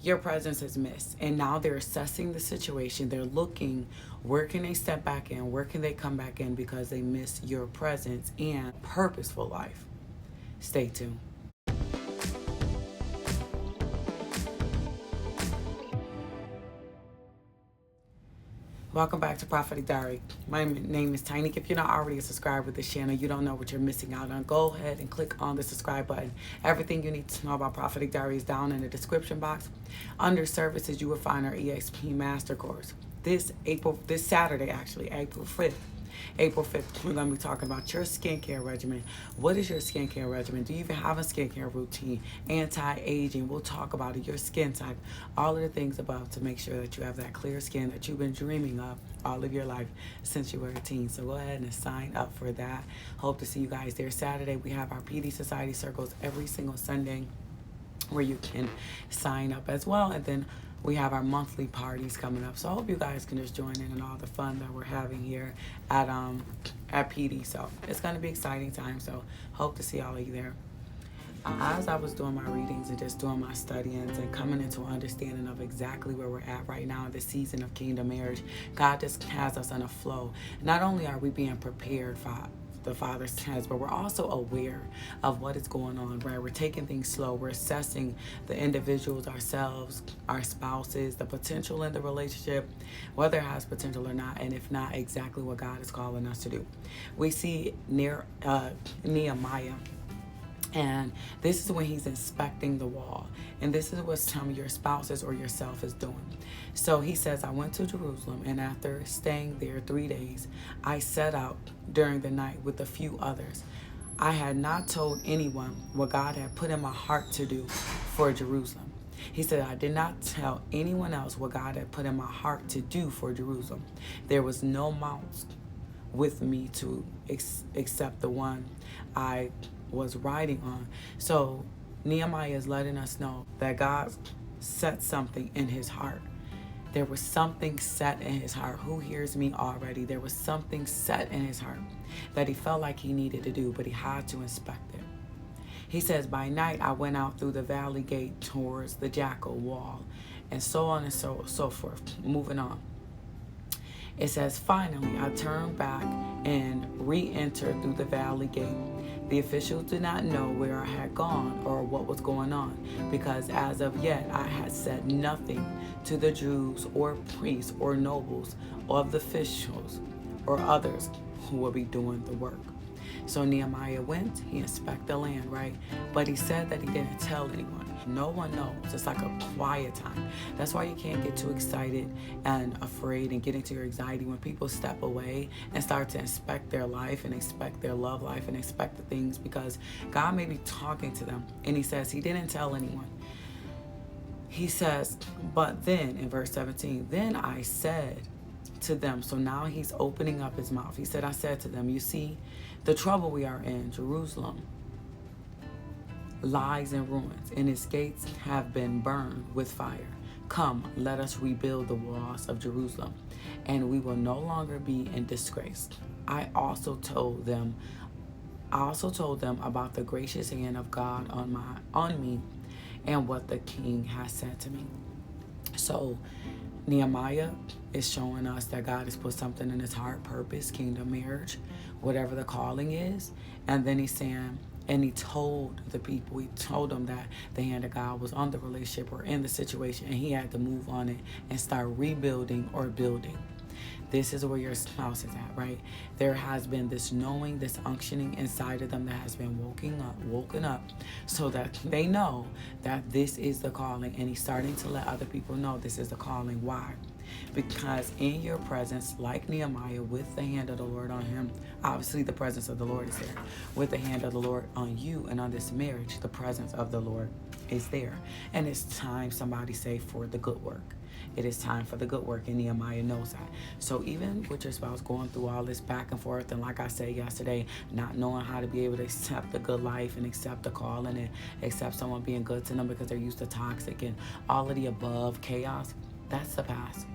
your presence is missed. And now they're assessing the situation. They're looking, where can they step back in? Where can they come back in because they miss your presence and purposeful life? Stay tuned. Welcome back to Prophetic Diary. My name is Tiny. If you're not already a subscriber to this channel, you don't know what you're missing out on, go ahead and click on the subscribe button. Everything you need to know about Prophetic Diary is down in the description box. Under services, you will find our EXP Master Course. This Saturday, actually, April 5th, we're going to be talking about your skincare regimen. What is your skincare regimen? Do you even have a skincare routine? Anti-aging. We'll talk about it. Your skin type. All of the things about to make sure that you have that clear skin that you've been dreaming of all of your life since you were a teen. So go ahead and sign up for that. Hope to see you guys there Saturday. We have our PD Society circles every single Sunday where you can sign up as well. And then we have our monthly parties coming up. So I hope you guys can just join in on all the fun that we're having here at PD. So it's going to be exciting time. So hope to see all of you there. As I was doing my readings and just doing my studyings and coming into an understanding of exactly where we're at right now in the season of kingdom marriage, God just has us on a flow. Not only are we being prepared for the Father says, but we're also aware of what is going on, right? We're taking things slow. We're assessing the individuals, ourselves, our spouses, the potential in the relationship, whether it has potential or not, and if not, exactly what God is calling us to do. We see near Nehemiah. And this is when he's inspecting the wall. And this is what some of your spouses or yourself is doing. So he says, I went to Jerusalem, and after staying there 3 days, I set out during the night with a few others. I had not told anyone what God had put in my heart to do for Jerusalem. He said, I did not tell anyone else what God had put in my heart to do for Jerusalem. There was no mount with me to accept the one I was riding on. So Nehemiah is letting us know that God set something in his heart. There was something set in his heart. Who hears me already? There was something set in his heart that he felt like he needed to do, but he had to inspect it. He says, by night I went out through the valley gate towards the Jackal wall, and so on and so forth. Moving on. It says, finally, I turned back and re-entered through the valley gate. The officials did not know where I had gone or what was going on, because as of yet I had said nothing to the Jews or priests or nobles of the officials or others who will be doing the work. So Nehemiah went, he inspected the land, right? But he said that he didn't tell anyone. No one knows. It's like a quiet time. That's why you can't get too excited and afraid and get into your anxiety when people step away and start to inspect their life and inspect their love life and inspect the things, because God may be talking to them. And he says he didn't tell anyone. He says, but then in verse 17, then I said to them, so now he's opening up his mouth. He said, I said to them, you see, the trouble we are in, Jerusalem lies in ruins, and its gates have been burned with fire. Come, let us rebuild the walls of Jerusalem, and we will no longer be in disgrace. I also told them about the gracious hand of God on me, and what the king has said to me. So Nehemiah is showing us that God has put something in his heart, purpose, kingdom, marriage, whatever the calling is. And then he's saying, and he told the people, he told them that the hand of God was on the relationship or in the situation, and he had to move on it and start rebuilding or building. This is where your spouse is at, right? There has been this knowing, this unctioning inside of them that has been woken up so that they know that this is the calling. And he's starting to let other people know this is the calling. Why? Because in your presence, like Nehemiah, with the hand of the Lord on him, obviously the presence of the Lord is there. With the hand of the Lord on you and on this marriage, the presence of the Lord is there. And it's time, somebody say, for the good work. It is time for the good work, and Nehemiah knows that. So even with your spouse going through all this back and forth, and like I said yesterday, not knowing how to be able to accept the good life and accept the calling and accept someone being good to them because they're used to toxic and all of the above chaos, that's the past.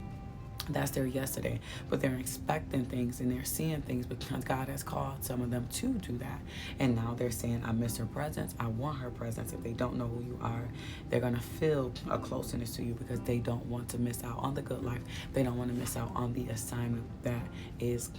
That's their yesterday, but they're expecting things and they're seeing things because God has called some of them to do that. And now they're saying, I miss her presence. I want her presence. If they don't know who you are, they're going to feel a closeness to you because they don't want to miss out on the good life. They don't want to miss out on the assignment that is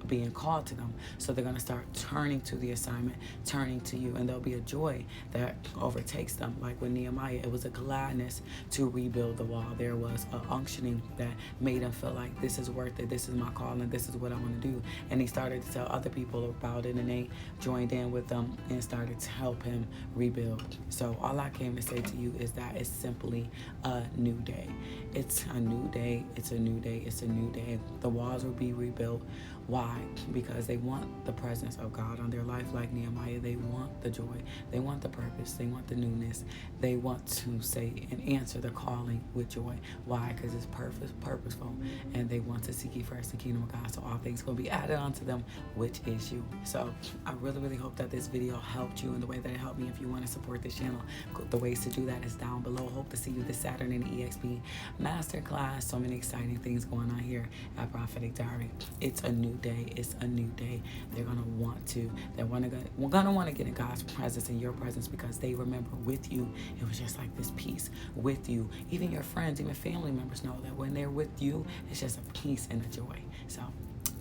being called to them. So they're going to start turning to the assignment, turning to you, and there'll be a joy that overtakes them. Like with Nehemiah, it was a gladness to rebuild the wall. There was an unctioning that made him feel like this is worth it, this is my calling, this is what I want to do. And he started to tell other people about it, and they joined in with them and started to help him rebuild. So all I came to say to you is that it's simply a new day. It's a new day. It's a new day. It's a new day. The walls will be rebuilt. Why? Because they want the presence of God on their life like Nehemiah. They want the joy. They want the purpose. They want the newness. They want to say and answer the calling with joy. Why? Because it's purposeful. And they want to seek ye first the kingdom of God. So all things going to be added onto them, which is you. So I really, really hope that this video helped you in the way that it helped me. If you want to support this channel, the ways to do that is down below. Hope to see you this Saturday in the EXP Masterclass. So many exciting things going on here at Prophetic Diary. It's a new day. It's a new day. They're gonna want to. We're gonna want to get in God's presence, in your presence, because they remember with you. It was just like this peace with you. Even your friends, even family members know that when they're with you, it's just a peace and a joy. So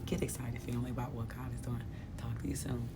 get excited, family, about what God is doing. Talk to you soon.